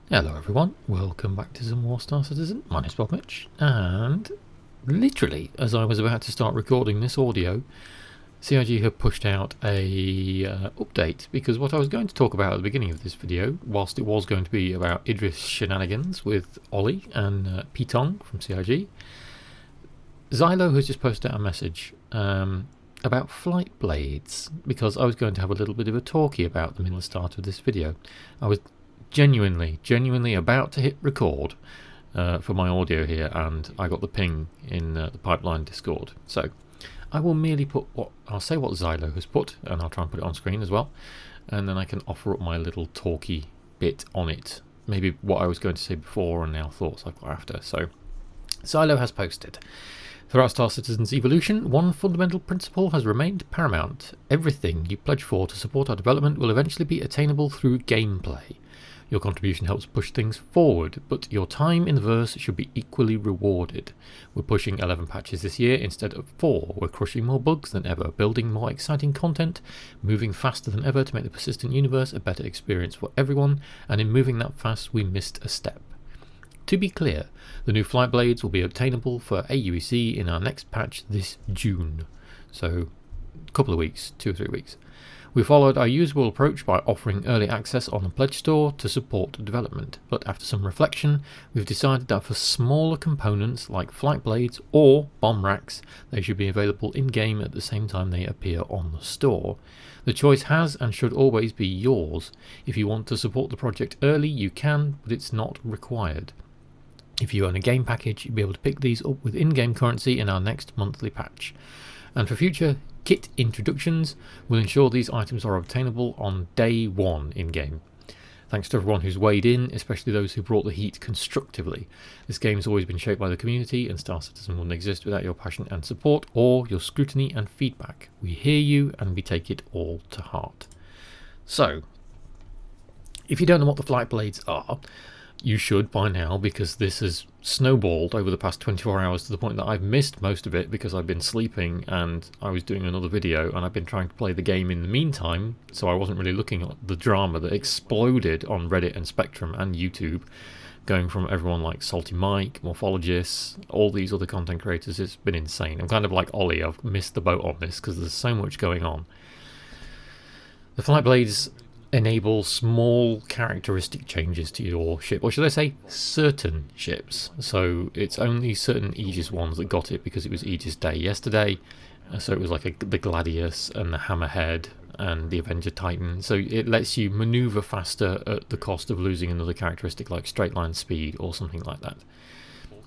Hello everyone, welcome back to some more Star Citizen. My name's Bob Mitch, and literally as I was about to start recording this audio, CIG have pushed out a update, because what I was going to talk about at the beginning of this video, whilst it was going to be about Idris Shenanigans with Ollie and Pitong from CIG, Xylo has just posted out a message about flight blades, because I was going to have a little bit of a talkie about them in the start of this video. I was genuinely about to hit record for my audio here, and I got the ping in the pipeline Discord. So I will merely I'll say what Xylo has put, and I'll try and put it on screen as well, and then I can offer up my little talky bit on it. Maybe what I was going to say before and now thoughts I've got after. So Xylo has posted: throughout Star Citizen's evolution, one fundamental principle has remained paramount. Everything you pledge for to support our development will eventually be attainable through gameplay. Your contribution helps push things forward, but your time in the verse should be equally rewarded. We're pushing 11 patches this year instead of 4. We're crushing more bugs than ever, building more exciting content, moving faster than ever to make the persistent universe a better experience for everyone, and in moving that fast we missed a step. To be clear, the new flight blades will be obtainable for AUEC in our next patch this June. So, a couple of weeks, 2 or 3 weeks. We followed our usual approach by offering early access on the Pledge Store to support development, but after some reflection, we've decided that for smaller components like flight blades or bomb racks, they should be available in-game at the same time they appear on the store. The choice has and should always be yours. If you want to support the project early, you can, but it's not required. If you own a game package, you'll be able to pick these up with in-game currency in our next monthly patch. And for future kit introductions, we'll ensure these items are obtainable on day 1 in-game. Thanks to everyone who's weighed in, especially those who brought the heat constructively. This game's always been shaped by the community, and Star Citizen wouldn't exist without your passion and support, or your scrutiny and feedback. We hear you, and we take it all to heart. So, if you don't know what the flight blades are, you should by now, because this has snowballed over the past 24 hours to the point that I've missed most of it because I've been sleeping and I was doing another video, and I've been trying to play the game in the meantime, so I wasn't really looking at the drama that exploded on Reddit and Spectrum and YouTube, going from everyone like Salty Mike, Morphologists, all these other content creators. It's been insane. I'm kind of like Ollie, I've missed the boat on this because there's so much going on. The flight blades enable small characteristic changes to your ship, or should I say certain ships. So it's only certain Aegis ones that got it because it was Aegis Day yesterday, so it was like the Gladius and the Hammerhead and the Avenger Titan. So it lets you maneuver faster at the cost of losing another characteristic like straight line speed or something like that,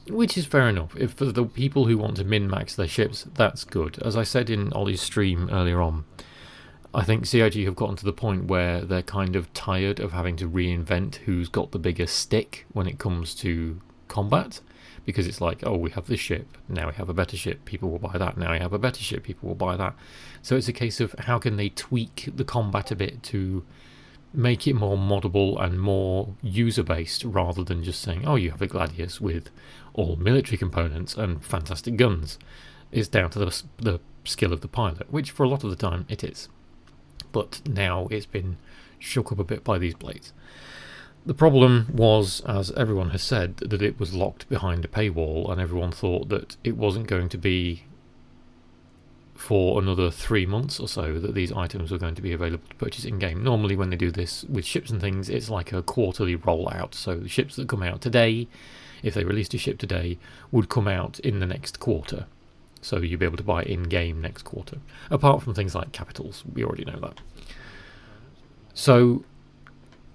which is fair enough. If for the people who want to min-max their ships, that's good. As I said in Ollie's stream earlier on, I think CIG have gotten to the point where they're kind of tired of having to reinvent who's got the biggest stick when it comes to combat, because it's like, oh, we have this ship, now we have a better ship, people will buy that, now we have a better ship, people will buy that. So it's a case of how can they tweak the combat a bit to make it more moddable and more user-based, rather than just saying, oh, you have a Gladius with all military components and fantastic guns. It's down to the skill of the pilot, which for a lot of the time it is. But now it's been shook up a bit by these blades. The problem was, as everyone has said, that it was locked behind a paywall, and everyone thought that it wasn't going to be for another 3 months or so that these items were going to be available to purchase in-game. Normally when they do this with ships and things, it's like a quarterly rollout. So the ships that come out today, if they released a ship today, would come out in the next quarter. So you'll be able to buy in-game next quarter. Apart from things like capitals, we already know that. So,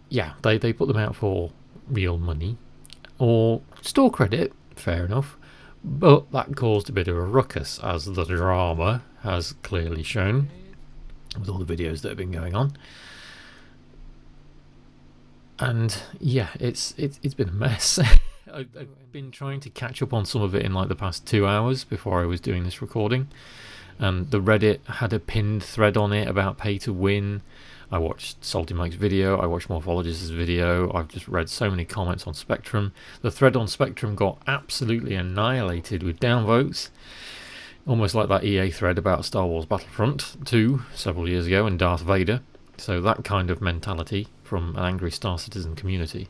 yeah, they put them out for real money. Or store credit, fair enough. But that caused a bit of a ruckus, as the drama has clearly shown, with all the videos that have been going on. And, yeah, it's been a mess. I've been trying to catch up on some of it in like the past 2 hours before I was doing this recording, and the Reddit had a pinned thread on it about pay to win. I watched Salty Mike's video, I watched Morphologist's video, I've just read so many comments on Spectrum. The thread on Spectrum got absolutely annihilated with downvotes, almost like that EA thread about Star Wars Battlefront 2 several years ago and Darth Vader. So that kind of mentality from an angry Star Citizen community.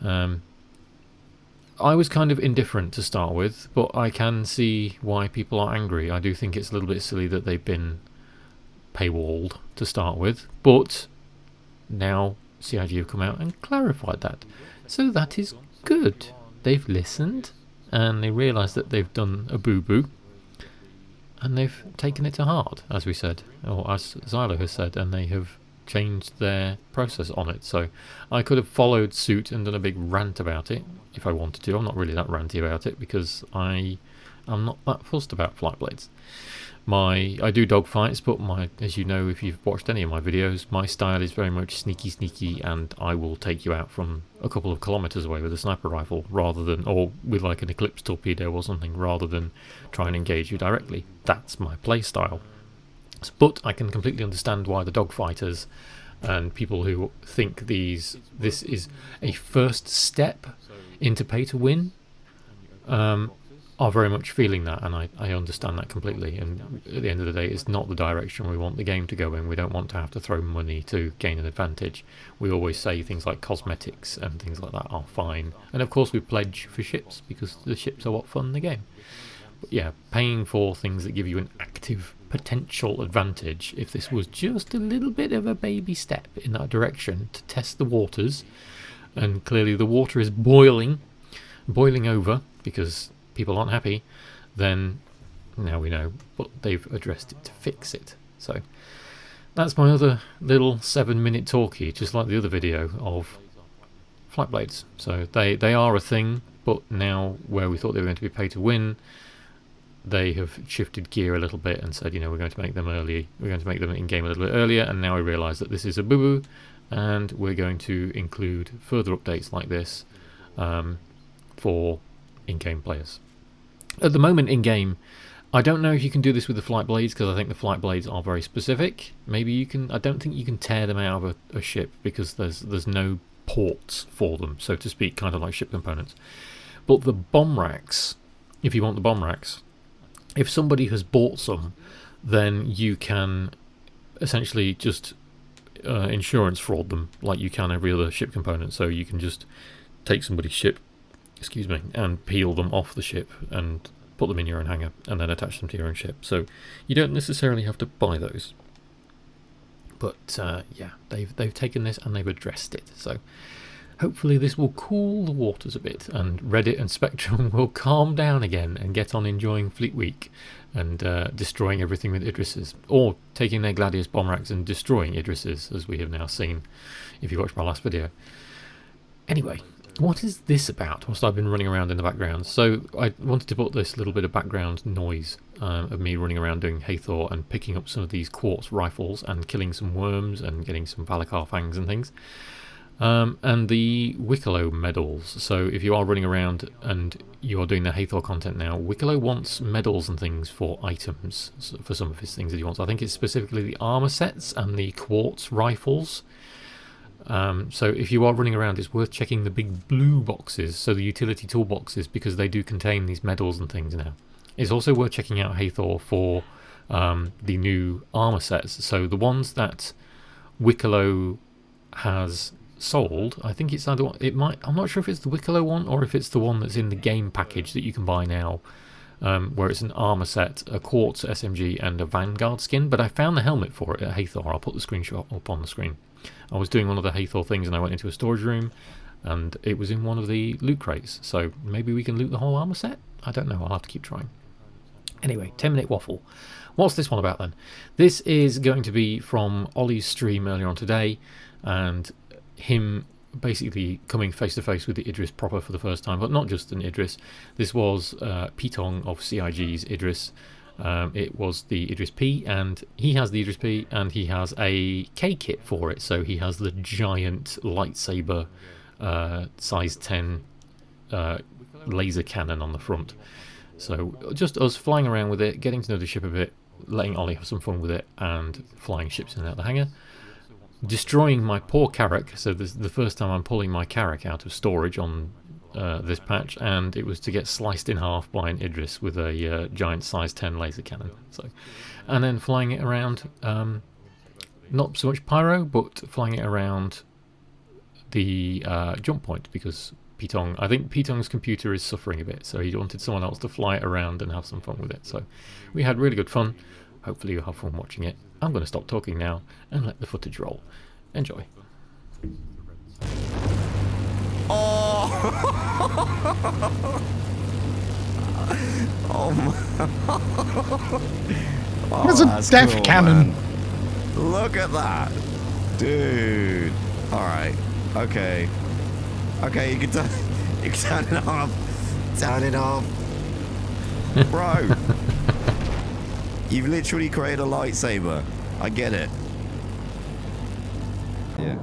I was kind of indifferent to start with, but I can see why people are angry. I do think it's a little bit silly that they've been paywalled to start with, but now CIG have come out and clarified that. So that is good. They've listened and they realise that they've done a boo-boo and they've taken it to heart, as we said, or as Xylo has said, and they have changed their process on it. So I could have followed suit and done a big rant about it if I wanted to. I'm not really that ranty about it because I'm not that fussed about flight blades. I do dogfights, but as you know, if you've watched any of my videos, my style is very much sneaky, and I will take you out from a couple of kilometres away with a sniper rifle, or with like an Eclipse torpedo or something, rather than try and engage you directly. That's my play style. But I can completely understand why the dogfighters and people who think this is a first step into pay to win are very much feeling that, and I understand that completely. And at the end of the day, it's not the direction we want the game to go in. We don't want to have to throw money to gain an advantage. We always say things like cosmetics and things like that are fine, and of course we pledge for ships because the ships are what fund the game. But yeah, paying for things that give you an active potential advantage, if this was just a little bit of a baby step in that direction to test the waters, and clearly the water is boiling over because people aren't happy, then now we know, but they've addressed it to fix it. So that's my other little 7-minute talkie, just like the other video of flight blades. So they are a thing, but now where we thought they were going to be pay to win, they have shifted gear a little bit and said, we're going to make them early, we're going to make them in game a little bit earlier, and now we realise that this is a boo-boo, and we're going to include further updates like this for in-game players. At the moment in-game, I don't know if you can do this with the flight blades, because I think the flight blades are very specific. Maybe you can. I don't think you can tear them out of a ship because there's no ports for them, so to speak, kind of like ship components. But the bomb racks, if you want the bomb racks, if somebody has bought some, then you can essentially just insurance fraud them like you can every other ship component. So you can just take somebody's ship, and peel them off the ship and put them in your own hangar and then attach them to your own ship. So you don't necessarily have to buy those. But yeah, they've taken this and they've addressed it. So hopefully this will cool the waters a bit, and Reddit and Spectrum will calm down again and get on enjoying Fleet Week and destroying everything with Idris's, or taking their Gladius bomb racks and destroying Idris's, as we have now seen if you watched my last video. Anyway, what is this about? Whilst I've been running around in the background. So I wanted to put this little bit of background noise of me running around doing Haythor and picking up some of these quartz rifles and killing some worms and getting some Valakar fangs and things. And the Wicklow medals. So if you are running around and you are doing the Haythor content now, Wicklow wants medals and things for items, for some of his things that he wants. I think it's specifically the armor sets and the quartz rifles. So if you are running around, it's worth checking the big blue boxes, so the utility toolboxes, because they do contain these medals and things now. It's also worth checking out Haythor for the new armor sets. So the ones that Wicklow has sold, I think it's either I'm not sure if it's the Wicklow one or if it's the one that's in the game package that you can buy now, where it's an armor set, a quartz SMG and a Vanguard skin. But I found the helmet for it at Haythor. I'll put the screenshot up on the screen. I was doing one of the Haythor things and I went into a storage room and it was in one of the loot crates. So maybe we can loot the whole armor set? I don't know, I'll have to keep trying. Anyway, 10-minute waffle. What's this one about then? This is going to be from Ollie's stream earlier on today, and him basically coming face to face with the Idris proper for the first time, but not just an Idris. This was Pitong of CIG's Idris. It was the Idris P, and he has the Idris P, and he has a K kit for it. So he has the giant lightsaber size 10 laser cannon on the front. So just us flying around with it, getting to know the ship a bit, letting Ollie have some fun with it, and flying ships in and out the hangar. Destroying my poor Carrack. So this is the first time I'm pulling my Carrack out of storage on this patch, and it was to get sliced in half by an Idris with a giant size 10 laser cannon. So, and then flying it around, not so much pyro, but flying it around the jump point because I think Pitong's computer is suffering a bit, so he wanted someone else to fly it around and have some fun with it. So we had really good fun. Hopefully you'll have fun watching it. I'm going to stop talking now and let the footage roll. Enjoy. Oh! Oh my! Oh, There's a death cool, cannon. Man. Look at that, dude. All right. Okay. Okay, you can turn it off. Turn it off. Bro. You've literally created a lightsaber. I get it. Yeah.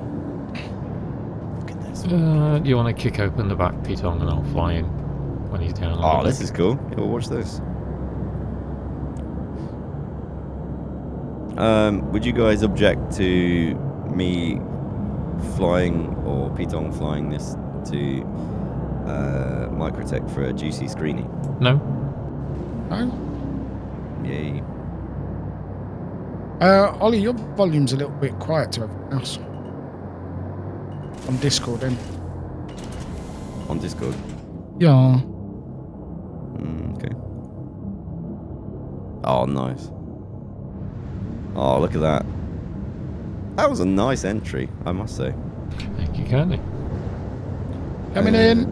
Look at this. Do you want to kick open the back, Pitong, and I'll fly in when he's down on Oh, the this is cool. Yeah, we'll watch this. Would you guys object to me flying or Pitong flying this to Microtech for a juicy screening? No? No? Yay. Ollie, your volume's a little bit quiet to everyone else. On Discord, then. On Discord? Yeah. Okay. Oh, nice. Oh, look at that. That was a nice entry, I must say. Thank you kindly. Coming in.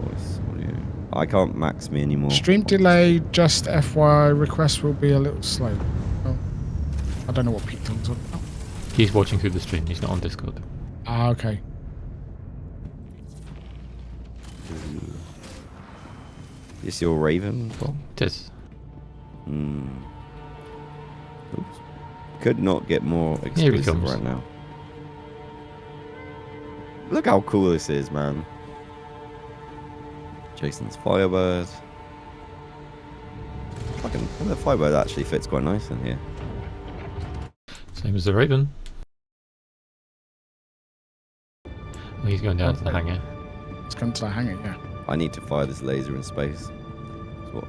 Voice audio. I can't max me anymore. Stream delay, just FYI, requests will be a little slow. Oh, I don't know what Pitong's on about. He's watching through the stream, he's not on Discord. Ah, okay. Is your Raven, Bob? It is. Oops. Could not get more Here he exclusive comes. right now. Look how cool this is, man. Jason's Firebird. Fucking, the Firebird actually fits quite nice in here. Same as the Raven. Well, he's going down to the hangar. It's come to the hangar, yeah. I need to fire this laser in space. That's what.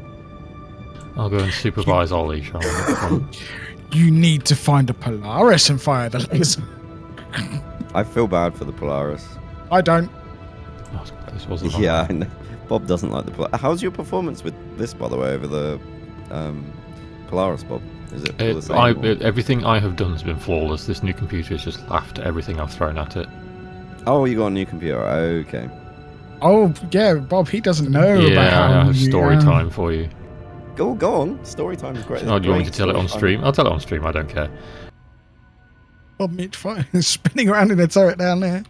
I'll go and supervise Ollie, shall I? You need to find a Polaris and fire the laser. I feel bad for the Polaris. I don't. Oh, this wasn't Yeah, I know. Bob doesn't like the Polaris. How's your performance with this, by the way, over the Polaris, Bob? Is it the same? Everything I have done has been flawless. This new computer has just laughed at everything I've thrown at it. Oh, you got a new computer. Okay. Oh, yeah, Bob, he doesn't know about Yeah, how I have you, story time for you. Go on. Story time is great. Oh, do you want me to Great tell it on story stream? I'll tell it on stream, I don't care. Bob Mitch spinning around in a turret down there.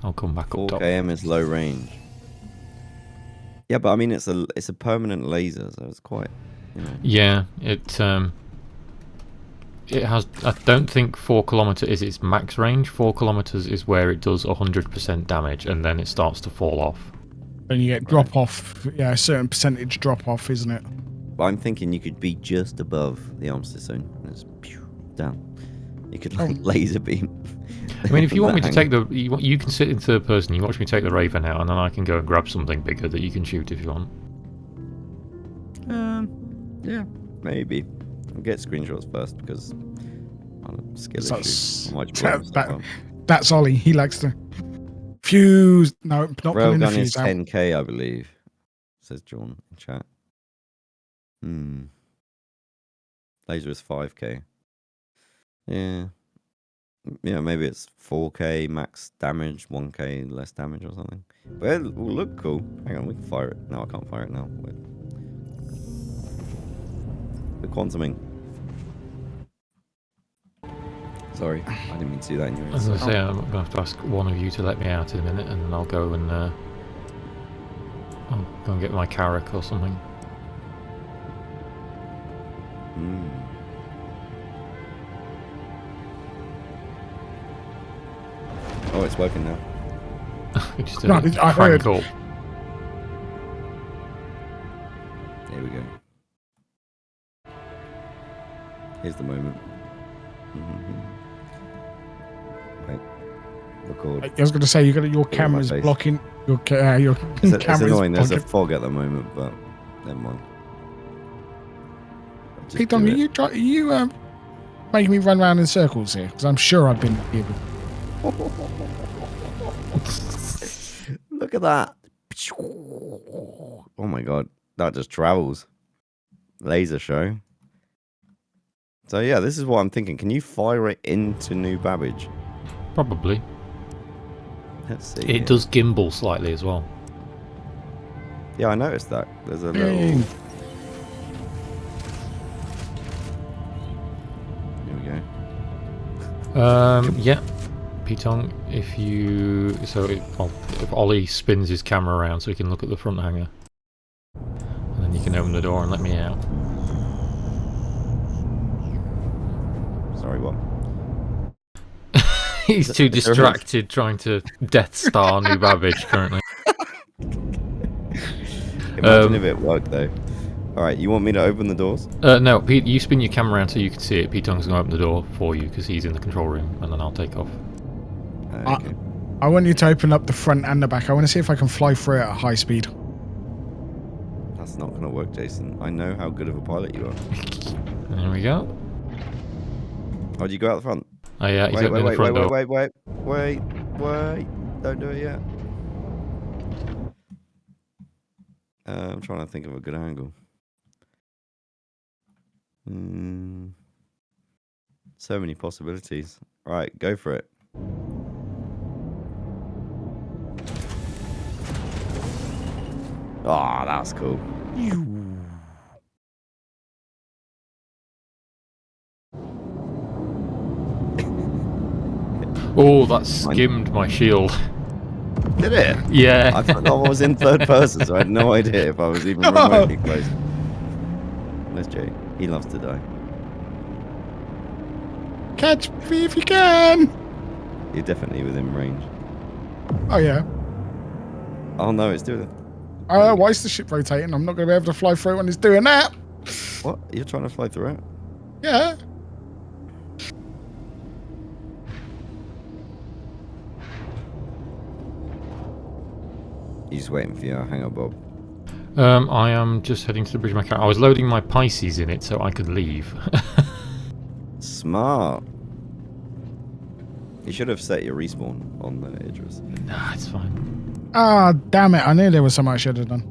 I'll come back up 4 top. km is low range. Yeah, but I mean it's a permanent laser, so it's quite, you know. Yeah, it has. I don't think 4 kilometer is its max range. 4 kilometers is where it does 100% damage, and then it starts to fall off. And you get drop off, yeah, a certain percentage drop off, isn't it? But I'm thinking you could be just above the armistice zone and it's down. You could like laser beam. I mean, if you want me to take the, you can sit in third person. You watch me take the Raven out, and then I can go and grab something bigger that you can shoot if you want. Yeah, maybe. I'll get screenshots first because I don't know, skill issues. I might just blow myself up. That's Ollie. He likes to fuse. No, not pulling the Railgun is fuse out. 10k, I believe. Says John in chat. Laser is 5k. Yeah. Yeah, maybe it's 4k max damage, 1k less damage or something. But it will look cool. Hang on, we can fire it. No, I can't fire it now. Wait. The quantuming. Sorry, I didn't mean to do that in your As I ears. say, I'm going to have to ask one of you to let me out in a minute, and then I'll go and I'll go and get my Carrack or something. Oh, it's working now. We just No, did I heard. crank up. Here we go. Here's the moment. Wait. Record. I was going to say, your camera's face. blocking. Your It's camera's annoying. There's a blocking. fog at the moment, but never mind. Just Pete Dong, do are you making me run around in circles here? Because I'm sure I've been here before. Look at that. Oh my god, that just travels. Laser show. So yeah, this is what I'm thinking. Can you fire it into New Babbage? Probably. Let's see. It does gimbal slightly as well. Yeah, I noticed that. There's a Hey. little... Here we go. Yeah. Pitong, if you... So if Ollie spins his camera around so he can look at the front hanger. And then you can open the door and let me out. Sorry, what? He's too distracted trying to Death Star New Babbage currently. Imagine if it worked though. Alright, you want me to open the doors? No, Pete, you spin your camera around so you can see it. Pitong's going to open the door for you because he's in the control room, and then I'll take off. Okay. I want you to open up the front and the back. I want to see if I can fly through it at high speed. That's not going to work, Jason. I know how good of a pilot you are. There we go. Oh, did you go out the front? Oh yeah, he's opening the front door. Wait. Don't do it yet. I'm trying to think of a good angle. So many possibilities. Right, go for it. Ah, oh, that's cool. Oh, that skimmed my shield. Did it? Yeah. I thought I was in third person, so I had no idea if I was even remotely close. There's Jay. He loves to die. Catch me if you can! You're definitely within range. Oh, yeah. Oh no, it's doing it. Why is the ship rotating? I'm not going to be able to fly through it when it's doing that. What? You're trying to fly through it? Yeah. You're just waiting for your hangar, Bob. I am just heading to the bridge of my car. I was loading my Pisces in it so I could leave. Smart. You should have set your respawn on the Idris. Nah, it's fine. Ah, damn it. I knew there was something I should have done.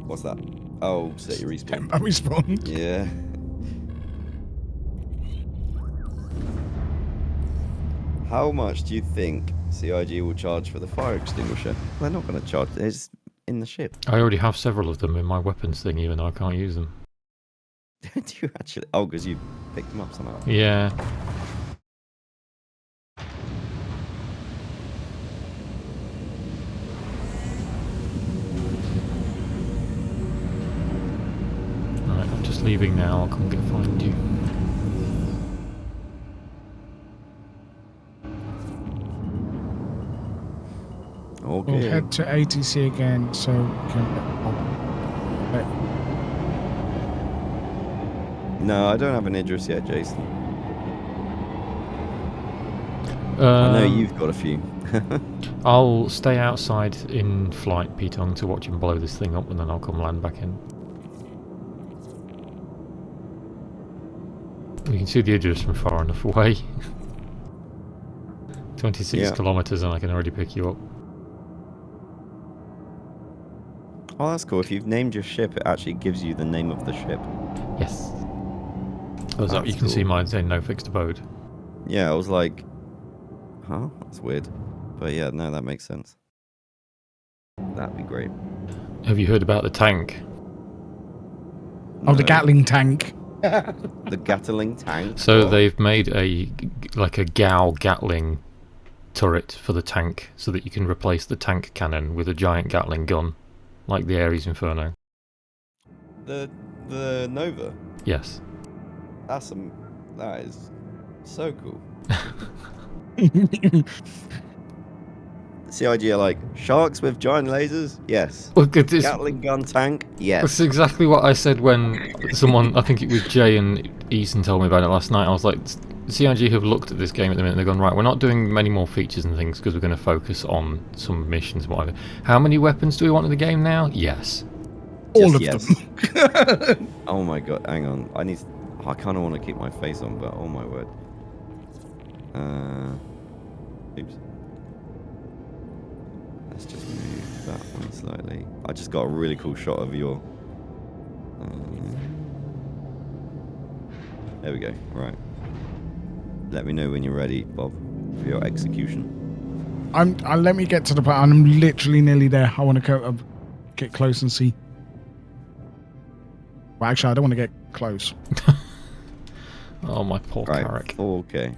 What's that? Oh, set your respawn. I respawned. Yeah. How much do you think CIG will charge for the fire extinguisher? They're not going to charge. It's in the ship. I already have several of them in my weapons thing, even though I can't use them. Do you actually? Oh, because you picked them up somehow. Yeah. Alright, I'm just leaving now. I'll come find you. Okay. We'll head to ATC again so we can get No, I don't have an Idris yet, Jason. I know you've got a few. I'll stay outside in flight, Pitong, to watch him blow this thing up, and then I'll come land back in. You can see the Idris from far enough away. 26 kilometers, and I can already pick you up. Oh, that's cool. If you've named your ship, it actually gives you the name of the ship. Yes. You can see mine saying no fixed abode. Yeah, I was like, huh? That's weird. But yeah, no, that makes sense. That'd be great. Have you heard about the tank? Oh, the Gatling tank. The Gatling tank? So they've made a Gao Gatling turret for the tank so that you can replace the tank cannon with a giant Gatling gun, like the Ares Inferno. The Nova? Yes. That is so cool. CIG are like, sharks with giant lasers? Yes. Look, Gatling gun tank? Yes. That's exactly what I said when someone, I think it was Jay and Easton, told me about it last night. I was like, CIG have looked at this game at the minute and they've gone, right, we're not doing many more features and things because we're going to focus on some missions and whatever. How many weapons do we want in the game now? Yes. All Just of yes. them. Oh my god, hang on. I kind of want to keep my face on, but oh my word. Oops. Let's just move that one slightly. I just got a really cool shot of your... there we go. Right. Let me know when you're ready, Bob, for your execution. Let me get to the part. I'm literally nearly there. I want to get close and see. Well, actually, I don't want to get close. Oh, my poor Right. Carrick. Okay.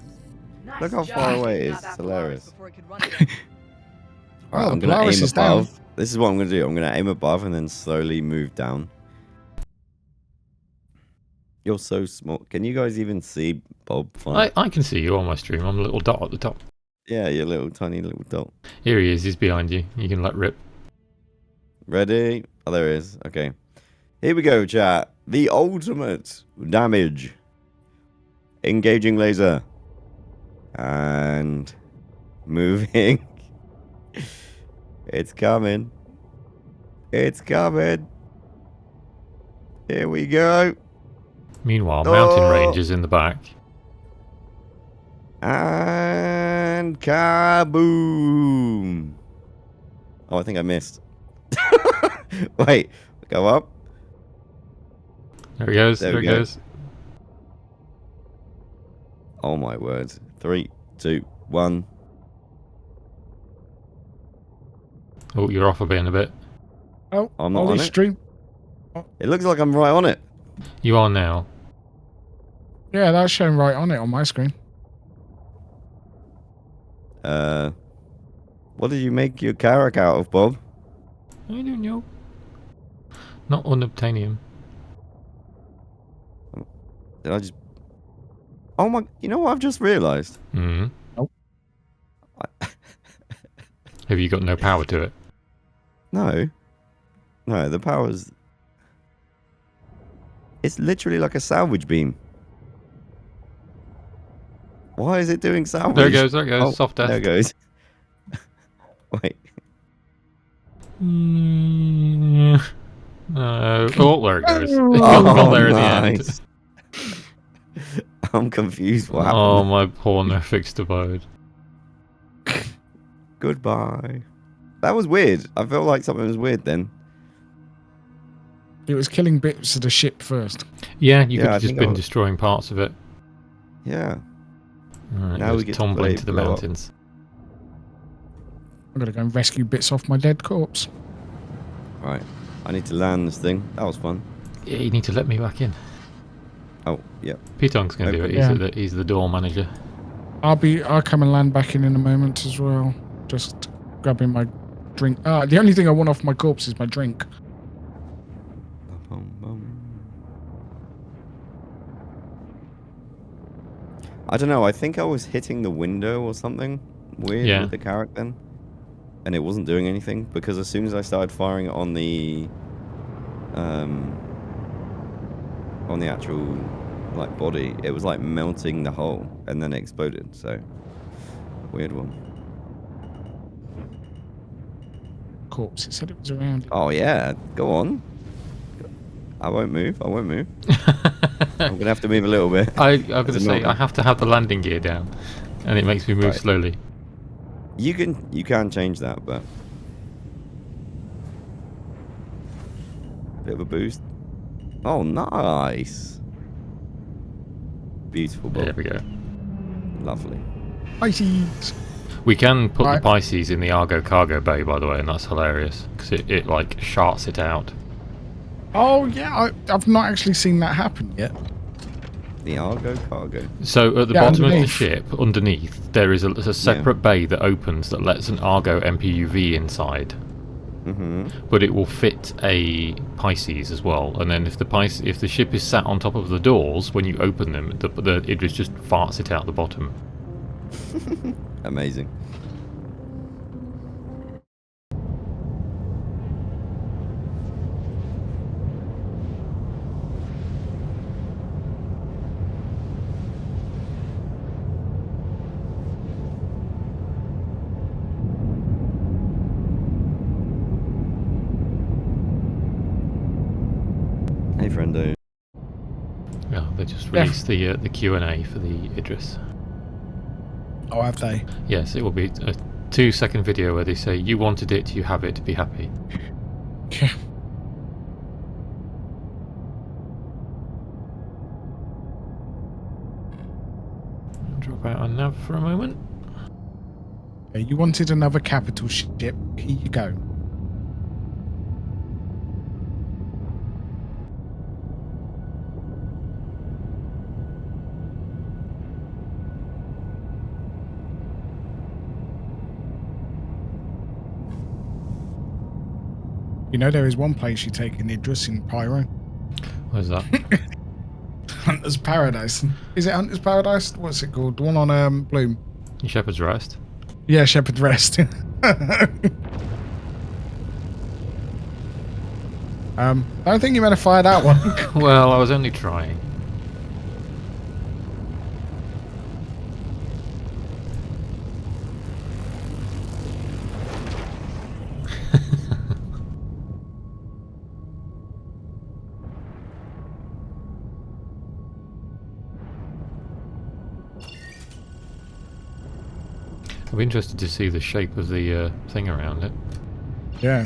Look how far away it is. It's hilarious. Alright, Oh, I'm the going to Polaris aim is down. above. This is what I'm going to do. I'm going to aim above and then slowly move down. You're so small. Can you guys even see Bob? Fine. I can see you on my stream. I'm a little dot at the top. Yeah, your little tiny little dot. Here he is. He's behind you. You can let rip. Ready? Oh, there he is. Okay. Here we go, chat. The ultimate damage. Engaging laser. And moving. It's coming. It's coming. Here we go. Meanwhile, mountain Oh. range is in the back. And kaboom. Oh, I think I missed. Wait, go up. There he goes. There There we he go. goes. Oh my word. 3, 2, 1. Oh, you're off a bit in a bit. Oh, I'm not Ollie on it. stream. It looks like I'm right on it. You are now. Yeah, that's showing right on it on my screen. What did you make your Carrack out of, Bob? I don't know. Not unobtainium. Did I just... Oh my... You know what I've just realised? Hmm. Oh. Have you got no power to it? No. No, the power's... It's literally like a salvage beam. Why is it doing salvage? There it goes. There it goes. Oh, Soft death. there it goes. Wait. Mm, no. Oh, there it goes. It Oh, got there in the end. nice. I'm confused. What happened? Oh, my poor no-fixed abode. Goodbye. That was weird. I felt like something was weird then. It was killing bits of the ship first. Yeah, you could I have just think been I'll- destroying parts of it. Yeah. Right, Now it we get to tumbling play to the blow up. mountains. I'm gonna go and rescue bits off my dead corpse. Right. I need to land this thing. That was fun. Yeah, you need to let me back in. Oh, yeah. Pitong's going to do it. Yeah. He's the door manager. I'll come and land back in a moment as well. Just grabbing my drink. The only thing I want off my corpse is my drink. I don't know. I think I was hitting the window or something weird Yeah. with the Carrack then. And it wasn't doing anything because as soon as I started firing it on the actual like body, it was like melting the hull and then it exploded. So weird one. Corpse. It said it was around. Oh yeah, go on. I won't move. I won't move. I'm gonna have to move a little bit. I'm going to As a say, normal. I have to have the landing gear down. And it makes me move Right. slowly. You can change that, but bit of a boost. Oh, nice. Beautiful, Bob. There we go. Lovely. Pisces. We can put Right. the Pisces in the Argo cargo bay, by the way, and that's hilarious. Because it like, sharts it out. Oh yeah, I've not actually seen that happen yet. The Argo cargo. So at the Yeah, bottom of the underneath. ship, underneath, there is a separate bay that opens that lets an Argo MPUV inside. Mm-hmm. But it will fit a Pisces as well. And then if the ship is sat on top of the doors, when you open them, the Idris just farts it out the bottom. Amazing. Hey, friendo. Oh, they just released the Q&A for the Idris. Oh, have they? Yes, it will be a 2-second video where they say, "You wanted it, you have it, be happy." Yeah. Drop out on nav for a moment. You wanted another capital ship. Here you go. You know, there is one place you take an Idris in Pyro. Where's that? Hunter's Paradise. Is it Hunter's Paradise? What's it called? The one on Bloom. Shepherd's Rest. Yeah, Shepherd's Rest. I don't think you meant to fire that one. Well, I was only trying. I'm interested to see the shape of the thing around it. Yeah.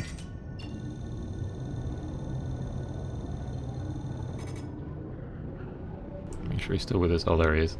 Make sure he's still with us. Oh, there he is.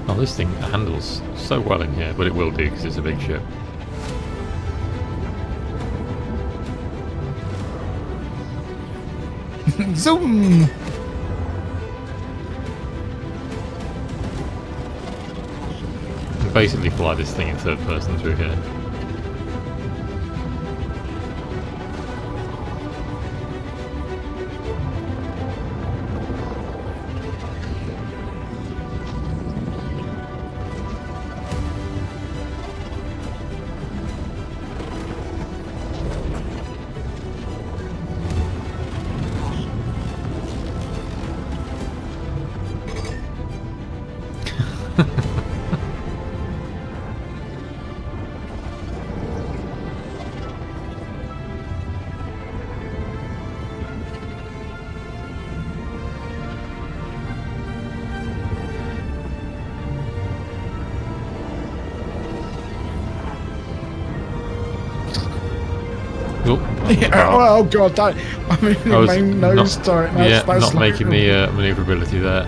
Oh, this thing handles so well in here, but it will do because it's a big ship. Zoom! You basically fly this thing in third person through here. Yeah, oh god, that, I mean, the main nose turret. That's not making the manoeuvrability there.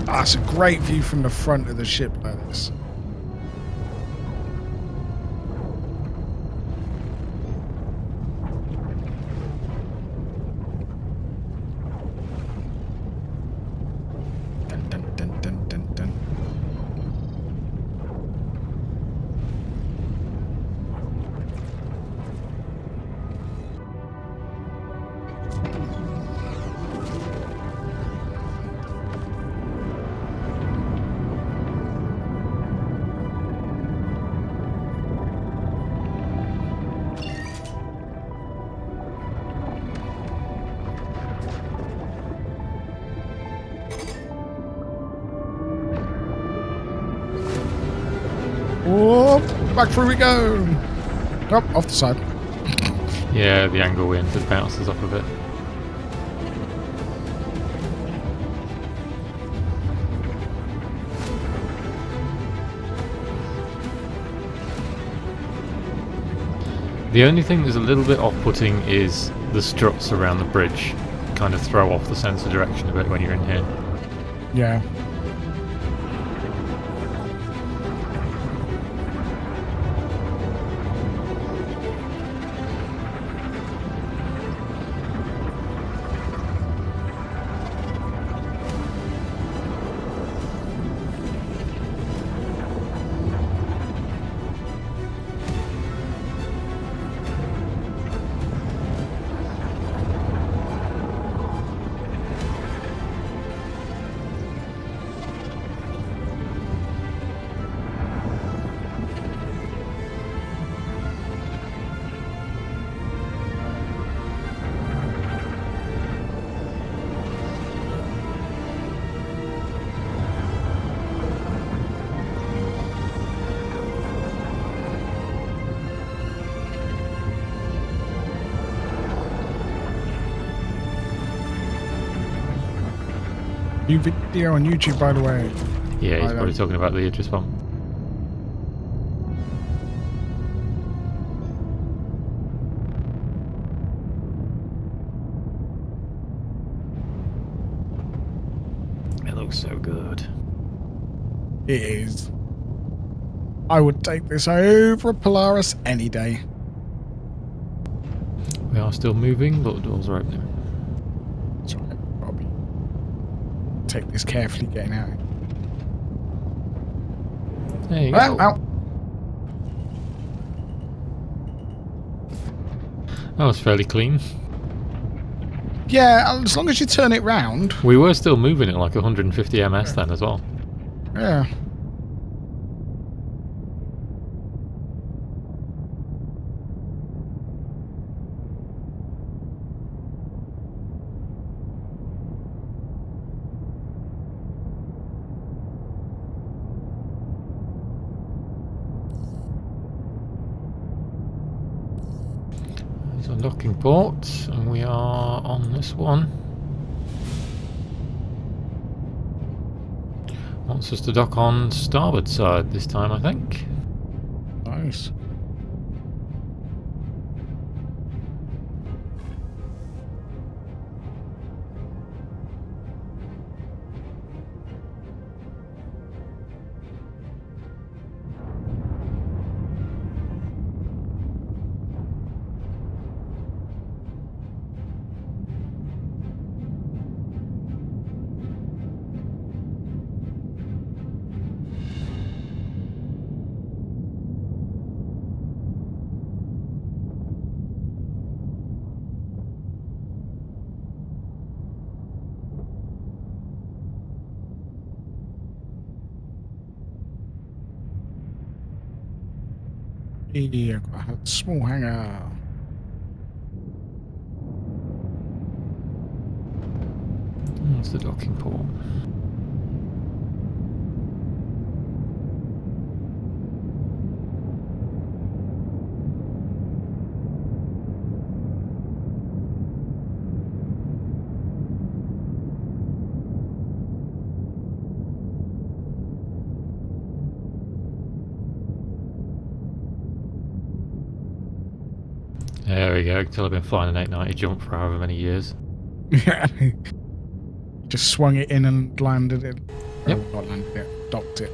That's a great view from the front of the ship like this. Dun, dun, dun, dun, dun, dun. Oh, back through we go. Oh, off the side. Yeah, the angle wind just bounces off of it. The only thing that's a little bit off-putting is the struts around the bridge kind of throw off the sense of direction a bit when you're in here. Yeah. New video on YouTube, by the way. Yeah, he's probably talking about the Idris one. It looks so good. It is. I would take this over a Polaris any day. We are still moving, but the doors are opening. That's right, Robbie. Take this carefully getting out. There you go. Ow. That was fairly clean. Yeah, as long as you turn it round. We were still moving at like 150 ms then as well. Yeah. There's a docking port, and we are on this one. Wants us to dock on starboard side this time, I think. Nice. Yeah, I've got a small hangar. That's the docking port. There we go. Until I've been flying an 890 jump for however many years. Yeah. Just swung it in and landed it. Yep. Oh, not landed it, docked it.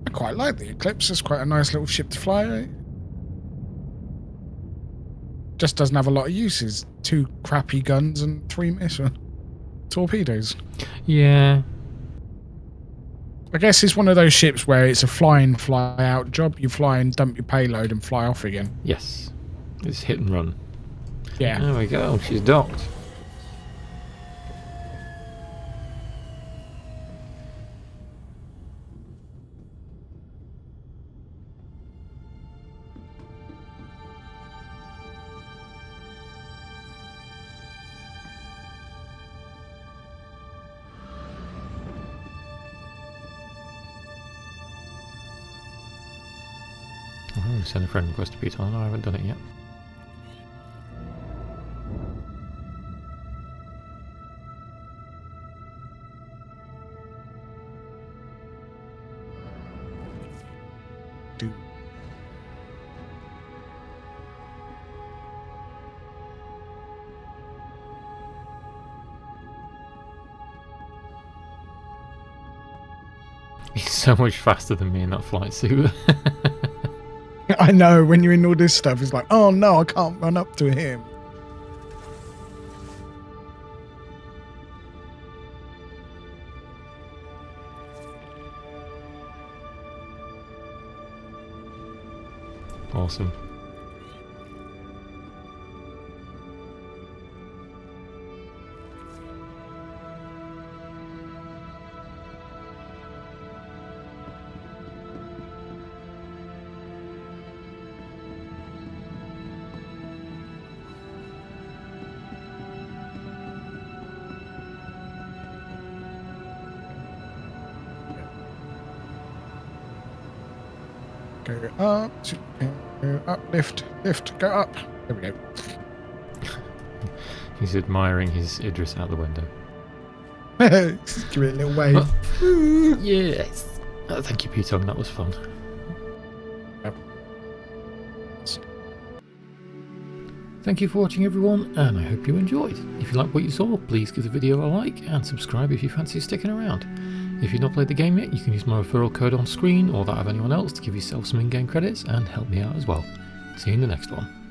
I quite like the Eclipse. It's quite a nice little ship to fly. Eh? Just doesn't have a lot of uses. 2 crappy guns and 3 missile torpedoes. Yeah. I guess it's one of those ships where it's a fly-in, fly-out job. You fly in, dump your payload, and fly off again. Yes. It's hit and run. Yeah. There we go. She's docked. Oh, send a friend request to Peter. No, I haven't done it yet. Dude. He's so much faster than me in that flight suit. I know, when you're in all this stuff, it's like, oh no, I can't run up to him. Awesome. Go up. Go up. Lift. Go up. There we go. He's admiring his Idris out the window. Give it a little wave. Yes. Thank you, Peter. That was fun. Yep. Thank you for watching, everyone, and I hope you enjoyed. If you liked what you saw, please give the video a like and subscribe if you fancy sticking around. If you've not played the game yet, you can use my referral code on screen or that of anyone else to give yourself some in-game credits and help me out as well. See you in the next one.